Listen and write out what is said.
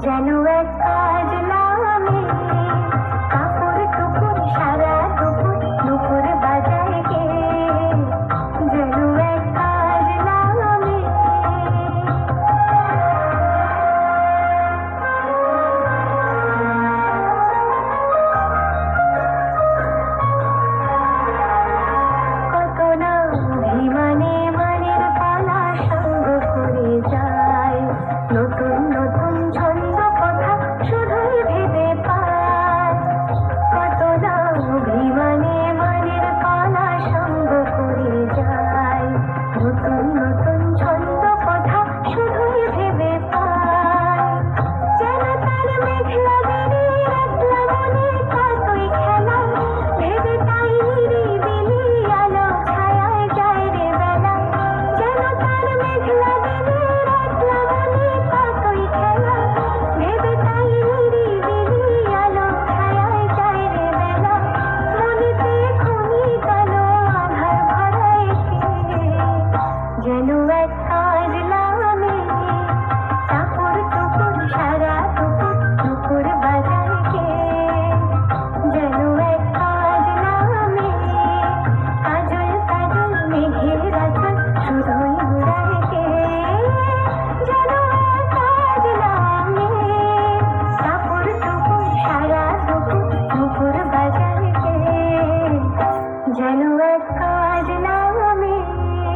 যেন এক কাজ নামে কাপড় টুকুর সারা দুপুর দুপুর বাজায় গে, যেন এক কাজ নামে। কত না অভিমানে মনের পালা সঙ্গ করে যায়, নতুন নতুন ছন্দ কথা শুধুই ভেবে পায়। কত না অভিমানে মনের পালা সঙ্গ করে যায়, নতুন নতুন ছন্দ কথা শুধুই ভেবে পায়। যেন তার মেঘলা দিনে রাতলা মনে কতই খেলা, ভেবে তাই নিরিবিলি আলো ছায়ায় যায় রে বেলা। যেন তার মেঘলা দিনে রাতলা মনে কতই খেলা, ভেবে তাই নিরিবিলি আলো ছায়ায় যায় রে বেলা। মনেতে খনি কালো আধার ভরায় কে, যেন এক